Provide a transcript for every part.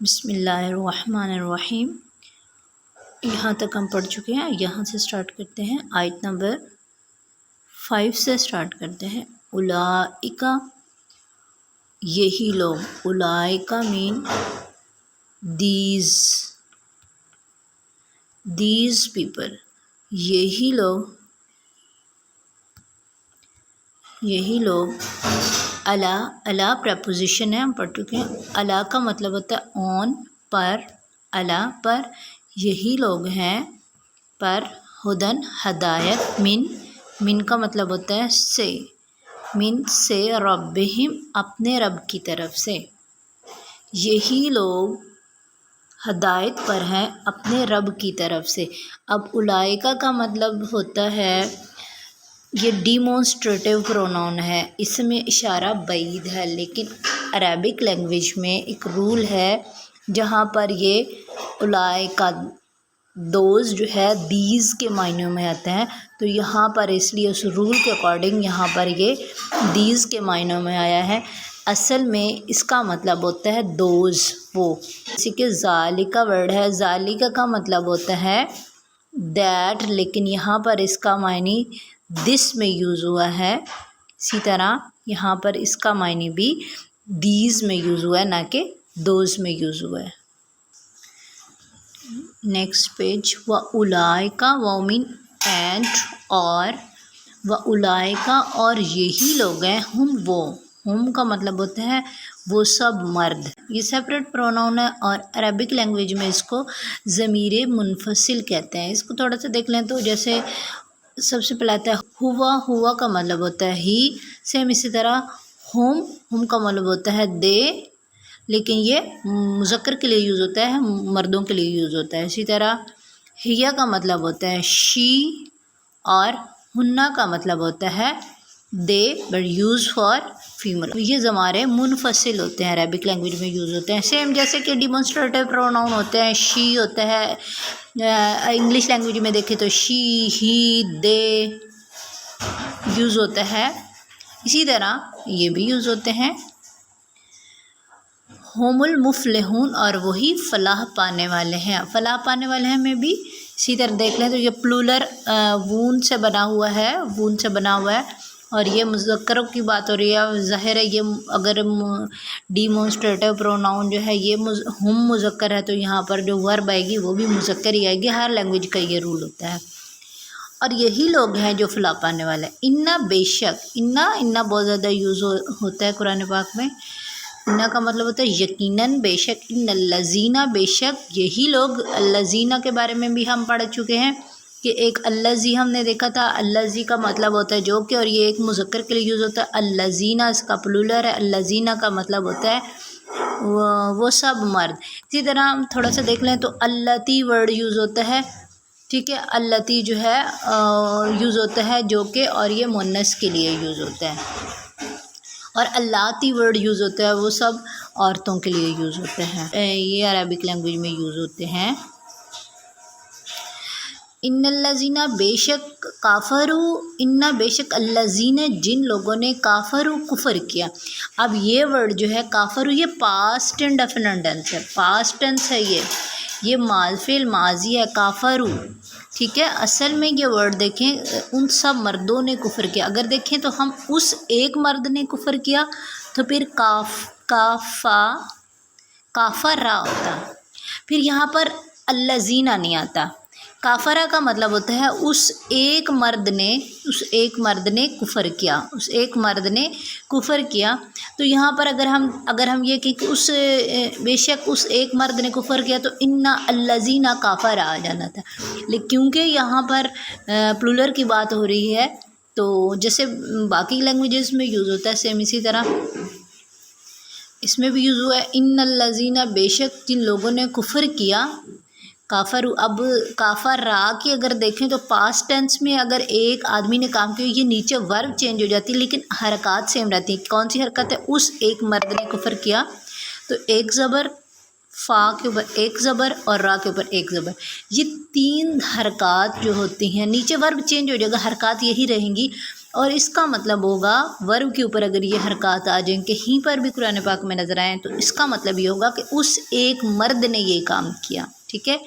بسم اللہ الرحمن الرحیم۔ یہاں تک ہم پڑھ چکے ہیں، یہاں سے سٹارٹ کرتے ہیں۔ آیت نمبر 5 سے سٹارٹ کرتے ہیں۔ اولئک، یہی لوگ، اولئک مین دیز پیپل، یہی لوگ الا پریپوزیشن ہے، ہم پڑھ چکے ہیں۔ الا کا مطلب ہوتا ہے آن، پر، الا پر، یہی لوگ ہیں پر، ہدن ہدایت، من کا مطلب ہوتا ہے سے، من سے، ربہم اپنے رب کی طرف سے، یہی لوگ ہدایت پر ہیں اپنے رب کی طرف سے۔ اب اولئک کا مطلب ہوتا ہے، یہ ڈیمونسٹریٹیو پروناؤن ہے، اس میں اشارہ بعید ہے، لیکن عربک لینگویج میں ایک رول ہے جہاں پر یہ اولئک دوز جو ہے دیز کے معنی میں آتے ہیں، تو یہاں پر اس لیے اس رول کے اکارڈنگ یہاں پر یہ دیز کے معنی میں آیا ہے۔ اصل میں اس کا مطلب ہوتا ہے دوز، وہ، جیسے کہ ذالک ورڈ ہے، ذالک کا مطلب ہوتا ہے دیٹ، لیکن یہاں پر اس کا معنی دس میں یوز ہوا ہے، اسی طرح یہاں پر اس کا معنی بھی دیز میں یوز ہوا ہے، نہ کہ دوز میں یوز ہوا ہے۔ نیکسٹ پیج، وَأُولَئِکَ وَمِن اینڈ، اور وَأُولَئِکَ اور یہی لوگ ہیں، ہم کا مطلب ہوتا ہے وہ سب مرد، یہ سیپریٹ پروناؤن ہے، اور عربک لینگویج میں اس کو ضمیر منفصل کہتے ہیں۔ اس کو تھوڑا سا دیکھ لیں تو جیسے سب سے پہلے آتا ہے ہوا کا مطلب ہوتا ہے ہی، سیم اسی طرح ہم کا مطلب ہوتا ہے دے، لیکن یہ مذکر کے لیے یوز ہوتا ہے، مردوں کے لیے یوز ہوتا ہے۔ اسی طرح ہیا کا مطلب ہوتا ہے شی، اور ہنہ کا مطلب ہوتا ہے دے، بٹ یوز فار فیمیل۔ یہ ضمائر منفصل ہوتے ہیں، عربک لینگویج میں یوز ہوتے ہیں، سیم جیسے کہ ڈیمونسٹریٹیو پروناؤن ہوتے ہیں، شی ہوتا ہے، انگلش لینگویج میں دیکھیں تو شی، ہی، دے یوز ہوتا ہے، اسی طرح یہ بھی یوز ہوتے ہیں۔ ہم المفلحون، اور وہی فلاح پانے والے ہیں، فلاح پانے والے ہیں میں بھی اسی طرح دیکھ لیں تو یہ پلورل وون سے بنا ہوا ہے، اور یہ مذکروں کی بات ہو رہی ہے، ظاہر ہے یہ اگر ڈیمونسٹریٹیو پروناؤن جو ہے یہ ہم مذکر ہے تو یہاں پر جو ورب آئے گی وہ بھی مذکر ہی آئے گی، ہر لینگویج کا یہ رول ہوتا ہے۔ اور یہی لوگ ہیں جو فلاح پانے والے ہیں۔ انا، بے شک، انا بہت زیادہ یوز ہوتا ہے قرآن پاک میں۔ انا کا مطلب ہوتا ہے یقیناً، بے شک، ان الذین، بے شک یہی لوگ، الذین کے بارے میں بھی ہم پڑھ چکے ہیں کہ ایک الذی ہم نے دیکھا تھا، الذی کا مطلب ہوتا ہے جو کہ، اور یہ ایک مذکر کے لیے یوز ہوتا ہے، الذین اس کا پلورل ہے، الذین کا مطلب ہوتا ہے وہ سب مرد۔ اسی طرح ہم تھوڑا سا دیکھ لیں تو اللاتی ورڈ یوز ہوتا ہے، ٹھیک ہے، اللاتی جو ہے یوز ہوتا ہے جو کہ، اور یہ مؤنث کے لیے یوز ہوتا ہے، اور اللاتی ورڈ یوز ہوتا ہے وہ سب عورتوں کے لیے یوز ہوتے ہیں، یہ عربک لینگویج میں یوز ہوتے ہیں۔ ان الذین، بے شک، کافروا، ان بے شک الذین جن لوگوں نے، کافروا کفر کیا۔ اب یہ ورڈ جو ہے کافروا، یہ پاسٹ انڈیفینٹ ٹینس ہے، پاسٹ ٹینس ہے، یہ فعل ماضی ہے، کافروا، ٹھیک ہے۔ اصل میں یہ ورڈ دیکھیں، ان سب مردوں نے کفر کیا، اگر دیکھیں تو ہم اس ایک مرد نے کفر کیا تو پھر کافرا ہوتا، پھر یہاں پر الذین نہیں آتا۔ کافرہ کا مطلب ہوتا ہے اس ایک مرد نے کفر کیا، تو یہاں پر اگر ہم یہ کہ اس بے شک اس ایک مرد نے کفر کیا تو ان الذین کافرا آ جانا تھا، لیکن کیونکہ یہاں پر پلورل کی بات ہو رہی ہے تو جیسے باقی لینگویجز میں یوز ہوتا ہے سیم اسی طرح اس میں بھی یوز ہوا ہے، ان الذین، بے شک جن لوگوں نے کفر کیا، کافر۔ اب کافر را کی اگر دیکھیں تو پاسٹ ٹینس میں اگر ایک آدمی نے کام کیا، یہ نیچے ورب چینج ہو جاتی ہے لیکن حرکات سیم رہتی ہیں۔ کون سی حرکت ہے؟ اس ایک مرد نے کفر کیا، تو ایک زبر، فا کے اوپر ایک زبر اور را کے اوپر ایک زبر، یہ تین حرکات جو ہوتی ہیں، نیچے ورب چینج ہو جائے گا، حرکات یہی رہیں گی، اور اس کا مطلب ہوگا ورب کے اوپر اگر یہ حرکات آ جائیں کہیں پر بھی قرآن پاک میں نظر آئیں تو اس کا مطلب یہ ہوگا کہ اس ایک مرد نے یہ کام کیا، ٹھیک ہے۔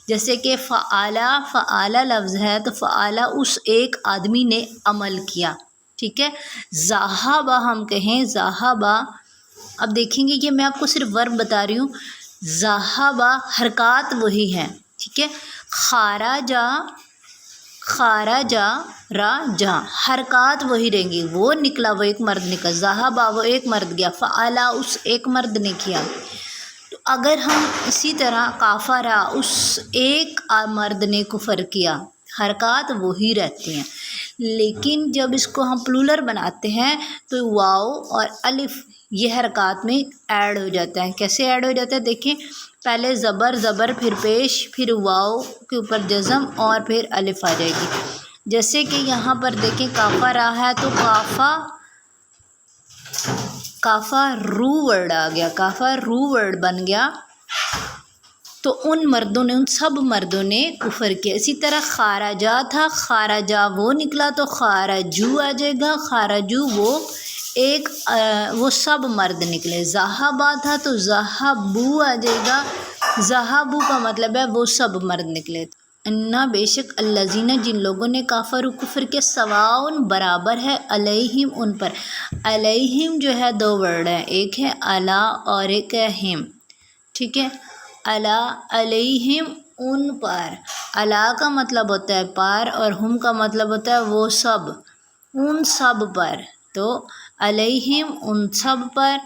جیسے کہ فعالہ، فعالہ لفظ ہے تو فعالہ اس ایک آدمی نے عمل کیا، ٹھیک ہے۔ ذہبہ ہم کہیں ذہبہ، اب دیکھیں گے یہ میں آپ کو صرف ورب بتا رہی ہوں، ذہبہ حرکات وہی ہیں، ٹھیک ہے۔ خارجہ، خارجہ راجہ، حرکات وہی رہیں گی، وہ نکلا، وہ ایک مرد نکلا، ذہبہ وہ ایک مرد گیا، فعلا اس ایک مرد نے کیا۔ تو اگر ہم اسی طرح کافرا اس ایک مرد نے کفر کیا، حرکات وہی رہتی ہیں، لیکن جب اس کو ہم پلولر بناتے ہیں تو واو اور الف یہ حرکات میں ایڈ ہو جاتا ہے۔ کیسے ایڈ ہو جاتا ہے دیکھیں، پہلے زبر زبر پھر پیش، پھر واو کے اوپر جزم اور پھر الف آ جائے گی۔ جیسے کہ یہاں پر دیکھیں کافا رہا ہے تو کافا رو ورڈ آ گیا، کافا رو ورڈ بن گیا، تو ان مردوں نے، ان سب مردوں نے کفر کیا۔ اسی طرح خارجہ تھا، خارجہ وہ نکلا تو خارجو آ جائے گا، خارجو وہ ایک وہ سب مرد نکلے۔ ذہبہ تھا تو ذہبو آ جائے گا، ذہبو کا مطلب ہے وہ سب مرد نکلے۔ انا بے شک الذین جن لوگوں نے کافر و کفر کے، سواؤن برابر ہے، علیہم ان پر، علیہم جو ہے دو ورڈ ہیں، ایک ہے علی اور ایک ہے ہم، ٹھیک ہے۔ علی علیہم ان پر، علی کا مطلب ہوتا ہے پر اور ہم کا مطلب ہوتا ہے وہ سب، ان سب پر، تو علیہم ان سب پر،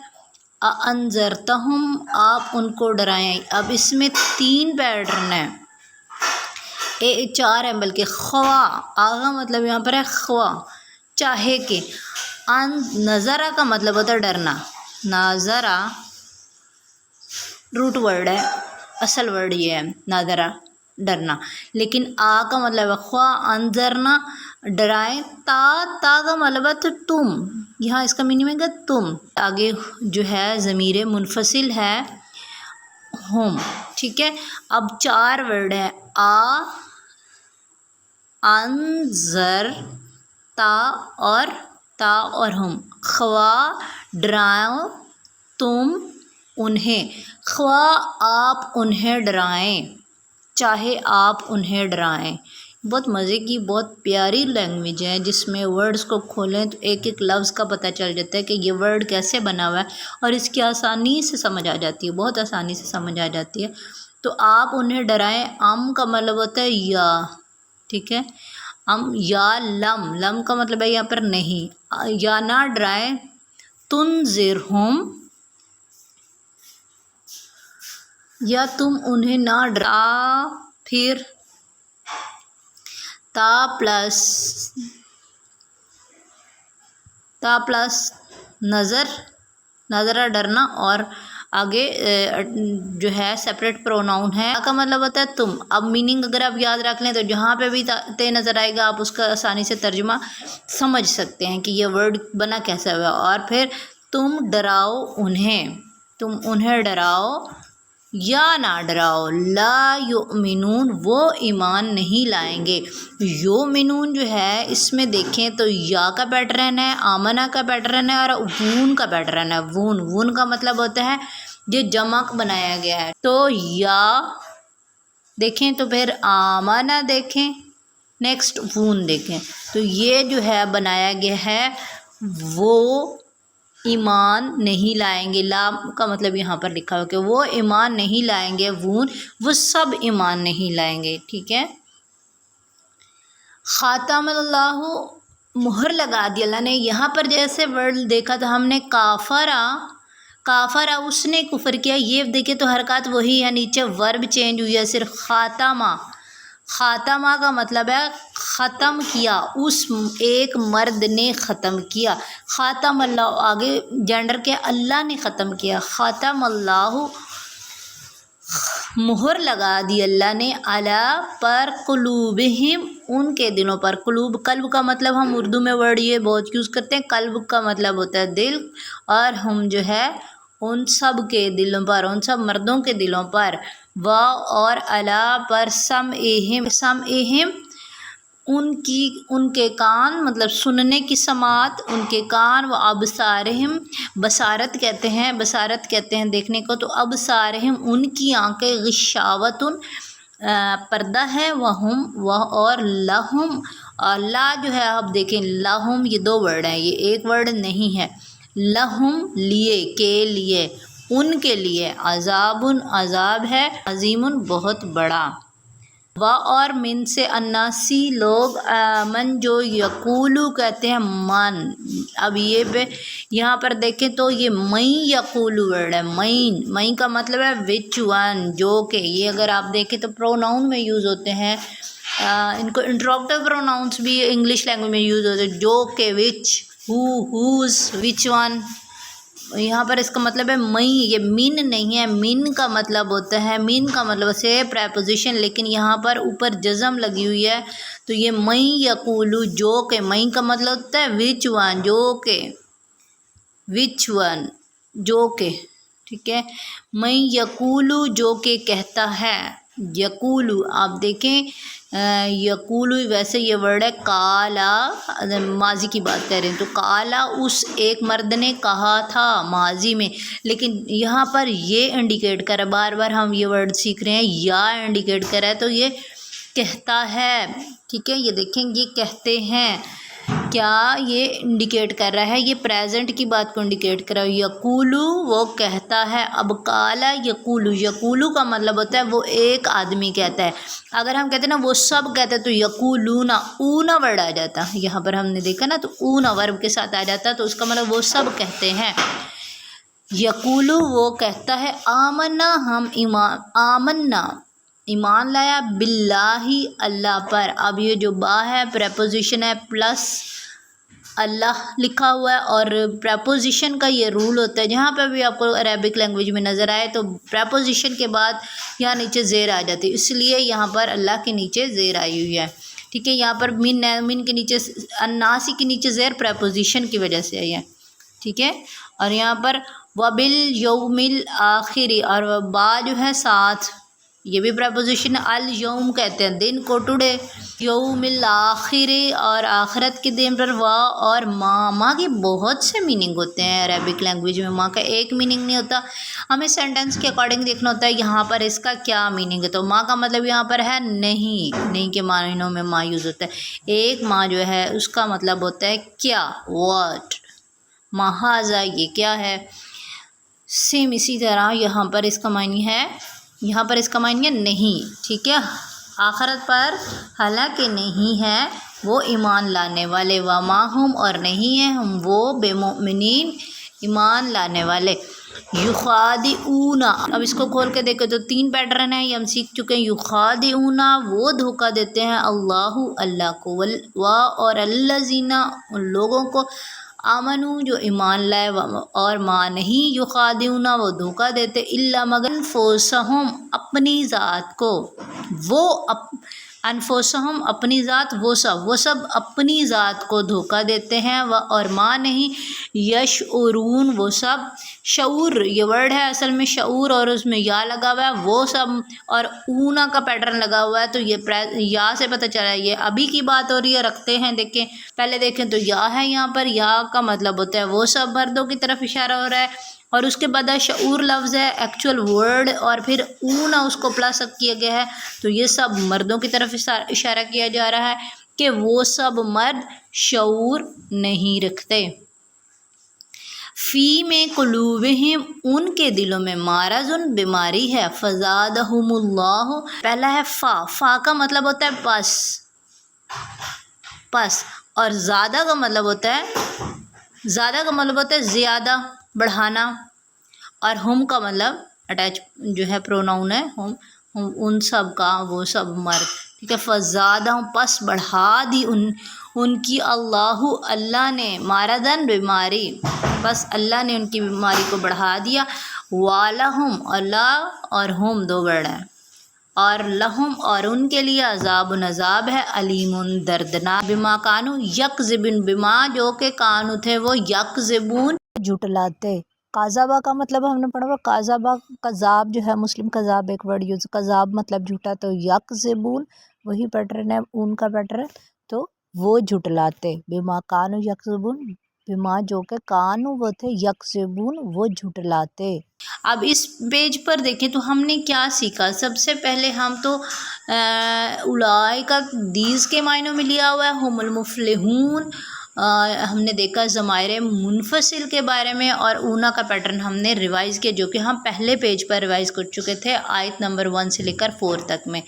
انذرتہم آپ ان کو ڈرائیں۔ اب اس میں تین پیٹرن ہیں، چار ہیں بلکہ، خواہ آگا مطلب یہاں پر ہے خواہ، چاہے کہ، نظرہ کا مطلب ہوتا ہے ڈرنا، ناظرہ روٹ ورڈ ہے، اصل ورڈ یہ ہے ناظرہ ڈرنا، لیکن آ کا مطلب ہے خواہ، انذرنا ڈرائیں، تا کا مطلب ہے تو تم، یہاں اس کا میننگ ہے تم، آگے جو ہے ضمیر منفصل ہے ہم، ٹھیک ہے۔ اب چار ورڈ ہیں، انذر، تا اور ہم، خواہ ڈراؤ تم انہیں، خواہ آپ انہیں ڈرائیں، چاہے آپ انہیں ڈرائیں۔ بہت مزے کی، بہت پیاری لینگویج ہے، جس میں ورڈز کو کھولیں تو ایک ایک لفظ کا پتہ چل جاتا ہے کہ یہ ورڈ کیسے بنا ہوا ہے، اور اس کی آسانی سے سمجھ آ جاتی ہے، بہت آسانی سے سمجھ آ جاتی ہے۔ تو آپ انہیں ڈرائیں، ام کا مطلب ہوتا ہے یا، ٹھیک ہے، یا لم کا مطلب ہے یہاں پر نہیں، یا نہ ڈرائیں، تنذرہم یا تم انہیں نہ ڈرا، پھر تا پلس نظرہ ڈرنا، اور آگے جو ہے سیپریٹ پروناؤن ہے، کا مطلب ہوتا ہے تم۔ اب میننگ اگر آپ یاد رکھ لیں تو جہاں پہ بھی تے نظر آئے گا آپ اس کا آسانی سے ترجمہ سمجھ سکتے ہیں کہ یہ ورڈ بنا کیسا ہوا۔ اور پھر تم ڈراؤ انہیں، تم انہیں ڈراؤ یا نہ ڈراؤ، لا یؤمنون وہ ایمان نہیں لائیں گے۔ یؤمنون جو ہے اس میں دیکھیں تو یا کا پیٹرن ہے، آمنہ کا پیٹرن ہے، اور وون کا پیٹرن ہے۔ وون کا مطلب ہوتا ہے یہ جمع بنایا گیا ہے، تو یا دیکھیں تو پھر آمنہ دیکھیں، نیکسٹ وون دیکھیں، تو یہ جو ہے بنایا گیا ہے وہ ایمان نہیں لائیں گے، لام کا مطلب یہاں پر لکھا ہو کہ وہ ایمان نہیں لائیں گے، وون وہ سب ایمان نہیں لائیں گے، ٹھیک ہے۔ خاتم اللہ مہر لگا دی اللہ نے، یہاں پر جیسے ورڈ دیکھا تو ہم نے کافرہ اس نے کفر کیا، یہ دیکھیں تو حرکات وہی ہے، نیچے ورب چینج ہوئی ہے صرف، خاتمہ کا مطلب ہے ختم کیا، اس ایک مرد نے ختم کیا، خاتم اللہ آگے جینڈر کے، اللہ نے ختم کیا، خاتم اللہ مہر لگا دی اللہ نے، علی پر، قلوبہم ان کے دلوں پر، قلب کا مطلب ہم اردو میں ورڈ یہ بہت یوز کرتے ہیں، قلب کا مطلب ہوتا ہے دل، اور ہم جو ہے ان سب کے دلوں پر، ان سب مردوں کے دلوں پر، اور علی پر، سمعہم ان کے کان مطلب سننے کی سماعت، ان کے کان، و ابصارہم بصارت کہتے ہیں دیکھنے کو، تو ابصارہم ان کی آنکھیں، غشاوت پردہ ہے، اور لہم، اور لا جو ہے آپ دیکھیں لہم، یہ دو ورڈ ہیں، یہ ایک ورڈ نہیں ہے، لہم لیے، کے لیے، ان کے لیے، عذاب عذاب ہے، عظیم بہت بڑا، و اور من سے اناسی لوگ، من جو یقولو کہتے ہیں من، اب یہ یہاں پر دیکھیں تو یہ مئی یقولو ورڈ ہے، مئی کا مطلب ہے وچ ون، جو کہ، یہ اگر آپ دیکھیں تو پروناؤن میں یوز ہوتے ہیں، ان کو انٹروگیٹو پروناؤنس بھی انگلش لینگویج میں یوز ہوتے ہیں، جو کہ، وچ، ہوز، وچ ون، یہاں پر اس کا مطلب ہے مئی، یہ من نہیں ہے، من کا مطلب ہوتا ہے، من کا مطلب سے پریپوزیشن، لیکن یہاں پر اوپر جزم لگی ہوئی ہے تو یہ مئی یقولو، جو کہ، مئی کا مطلب ہوتا ہے وچ ون، جو کہ، وچ ون، جو کہ، ٹھیک ہے، مئی یقولو جو کہ کہتا ہے، یقولو آپ دیکھیں یقولو ویسے یہ ورڈ ہے کالا، ماضی کی بات کر رہے ہیں تو کالا اس ایک مرد نے کہا تھا ماضی میں، لیکن یہاں پر یہ انڈیکیٹ کر رہا ہے، بار بار ہم یہ ورڈ سیکھ رہے ہیں، یا انڈیکیٹ کر رہا ہے تو یہ کہتا ہے، ٹھیک ہے، یہ دیکھیں یہ کہتے ہیں، کیا یہ انڈیکیٹ کر رہا ہے، یہ پریزنٹ کی بات کو انڈیکیٹ کر رہا ہے، یقولو وہ کہتا ہے، اب کالا یقولو، یقولو کا مطلب ہوتا ہے وہ ایک آدمی کہتا ہے، اگر ہم کہتے ہیں نا وہ سب کہتے ہیں تو یقولون، اونا ورڈ آ جاتا، یہاں پر ہم نے دیکھا نا تو اونا ورب کے ساتھ آ جاتا، تو اس کا مطلب وہ سب کہتے ہیں، یقولو وہ کہتا ہے، آمنا ہم آمنا ایمان لایا، باللہ اللہ پر، اب یہ جو با ہے پریپوزیشن ہے پلس اللہ لکھا ہوا ہے، اور پریپوزیشن کا یہ رول ہوتا ہے جہاں پہ بھی آپ کو عربک لینگویج میں نظر آئے تو پریپوزیشن کے بعد یہاں نیچے زیر آ جاتی ہے، اس لیے یہاں پر اللہ کے نیچے زیر آئی ہوئی ہے، ٹھیک ہے، یہاں پر من کے نیچے اناسی کے نیچے زیر پریپوزیشن کی وجہ سے آئی ہے، ٹھیک ہے، اور یہاں پر وبالیوم الآخر، اور با جو ہے ساتھ، یہ بھی پریپوزیشن، الیوم کہتے ہیں دن کو، ٹوڈے، یوم الآخر اور آخرت کے دن پر، اور ماں کے بہت سے میننگ ہوتے ہیں عربک لینگویج میں، ماں کا ایک میننگ نہیں ہوتا، ہمیں سینٹینس کے اکارڈنگ دیکھنا ہوتا ہے یہاں پر اس کا کیا میننگ ہے، تو ماں کا مطلب یہاں پر ہے نہیں کے معنوں میں ماں یوز ہوتا ہے، ایک ماں جو ہے اس کا مطلب ہوتا ہے کیا، واٹ، ماہذا یہ کیا ہے، سیم اسی طرح یہاں پر اس کا معنی ہے، یہاں پر اس کا معنی ہے نہیں، ٹھیک ہے، آخرت پر حالانکہ نہیں ہے وہ ایمان لانے والے، وما ہم اور نہیں ہیں ہم وہ بے مؤمنین ایمان لانے والے، یخادعون، اب اس کو کھول کے دیکھو تو 3 پیٹرن ہیں، یہ ہم سیکھ چکے ہیں، یخادعون وہ دھوکہ دیتے ہیں، اللہ کو، اور الذین ان لوگوں کو، آمنو جو ایمان لائے، اور ماں نہیں، یخادعون وہ دھوکہ دیتے، الا مگر انفسہم اپنی ذات کو، وہ انفسہم اپنی ذات، وہ سب اپنی ذات کو دھوکہ دیتے ہیں، اور ماں نہیں، یشعرون وہ سب، شعور یہ ورڈ ہے اصل میں شعور، اور اس میں یا لگا ہوا ہے، وہ سب، اور اونا کا پیٹرن لگا ہوا ہے، تو یہ یا سے پتہ چلا ہے یہ ابھی کی بات ہو رہی ہے، رکھتے ہیں، دیکھیں پہلے دیکھیں تو یا ہے، یہاں پر یا کا مطلب ہوتا ہے وہ سب، مردوں کی طرف اشارہ ہو رہا ہے، اور اس کے بعد شعور لفظ ہے ایکچول ورڈ، اور پھر اونا اس کو پلس اپ کیا گیا ہے، تو یہ سب مردوں کی طرف اشارہ کیا جا رہا ہے کہ وہ سب مرد شعور نہیں رکھتے، فی میں قلوبہم ان کے دلوں میں، مرض بیماری ہے، فزادہم اللہ، پہلا ہے فا کا مطلب ہوتا ہے پس، اور زیادہ کا مطلب ہوتا ہے زیادہ، بڑھانا، اور ہم کا مطلب اٹیچ جو ہے پروناؤن ہے، ہم ان سب کا، وہ سب مرد، ٹھیک ہے، فزادہم پس بڑھا دی ان کی، اللہ نے، مردن بیماری، بس اللہ نے ان کی بیماری کو بڑھا دیا، وَلَهُمْ اللہ اور ہم 2 ورڈ ہیں، اور لہم اور ان کے لیے عذاب ہے، علیم دردناک، بما کانو یکذبون، بما جو کہ کانو تھے وہ، یکذبون جھٹلاتے، کاذبہ کا مطلب ہم نے پڑھا ہوا، کاذبہ کذاب جو ہے، مسلم کذاب ایک ورڈ یوز، کذاب مطلب جھوٹا، تو یکذبون وہی پیٹرن ہے، ان کا پیٹرن، تو وہ جھٹلاتے، بما کانو یکذبون، بما جو کہ کانو وہ تھے، یکذبون وہ جھٹلاتے۔ اب اس پیج پر دیکھیں تو ہم نے کیا سیکھا۔ سب سے پہلے ہم تو اولئک دیز کے معنوں میں لیا ہوا ہے، ہم المفلحون، ہم نے دیکھا ضمائر منفصل کے بارے میں، اور اونا کا پیٹرن ہم نے ریوائز کیا جو کہ ہم پہلے پیج پر ریوائز کر چکے تھے آیت نمبر 1 سے لے کر 4 تک میں۔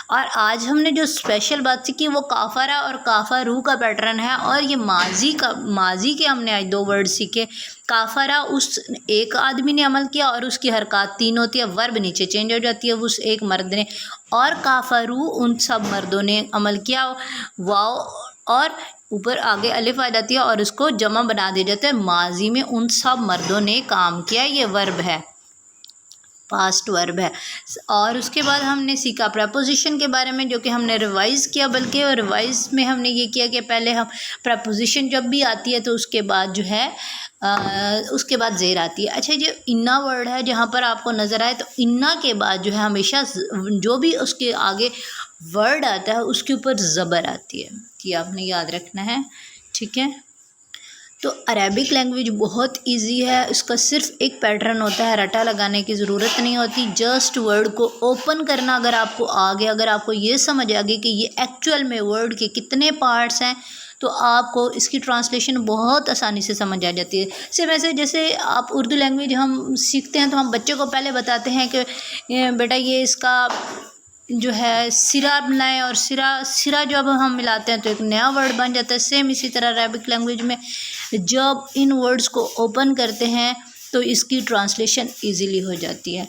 اور آج ہم نے جو اسپیشل بات سیکھی وہ کافرہ اور کافرو کا پیٹرن ہے، اور یہ ماضی کے ہم نے آج 2 ورڈ سیکھے۔ کافرہ اس ایک آدمی نے عمل کیا اور اس کی حرکات 3 ہوتی ہے، ورب نیچے چینج ہو جاتی ہے اس ایک مرد نے، اور کافرو ان سب مردوں نے عمل کیا، واو اور اوپر آگے الف آ جاتی ہے اور اس کو جمع بنا دیا جاتا ہے، ماضی میں ان سب مردوں نے کام کیا، یہ ورب ہے، پاسٹ ورب ہے۔ اور اس کے بعد ہم نے سیکھا پریپوزیشن کے بارے میں جو کہ ہم نے ریوائز کیا، بلکہ ریوائز میں ہم نے یہ کیا کہ پہلے ہم پریپوزیشن جب بھی آتی ہے تو اس کے بعد جو ہے اس کے بعد زیر آتی ہے۔ اچھا جو انا ورڈ ہے جہاں پر آپ کو نظر آئے تو انا کے بعد جو ہے ہمیشہ جو بھی اس کے آگے ورڈ آتا ہے اس کے اوپر زبر آتی ہے، یہ آپ نے یاد رکھنا ہے، ٹھیک ہے۔ تو عربک لینگویج بہت ایزی ہے، اس کا صرف ایک پیٹرن ہوتا ہے، رٹا لگانے کی ضرورت نہیں ہوتی، جسٹ ورڈ کو اوپن کرنا اگر آپ کو آ گیا، اگر آپ کو یہ سمجھ آ گئی کہ یہ ایکچوئل میں ورڈ کے کتنے پارٹس ہیں تو آپ کو اس کی ٹرانسلیشن بہت آسانی سے سمجھ آ جاتی ہے۔ صرف ایسے جیسے آپ اردو لینگویج ہم سیکھتے ہیں تو ہم بچے کو پہلے بتاتے ہیں کہ بیٹا یہ اس کا جو ہے سرا بنائیں، اور سرا جب ہم ملاتے ہیں تو ایک نیا ورڈ بن جاتا ہے۔ سیم اسی طرح عربک لینگویج میں جب ان ورڈز کو اوپن کرتے ہیں تو اس کی ٹرانسلیشن ایزیلی ہو جاتی ہے۔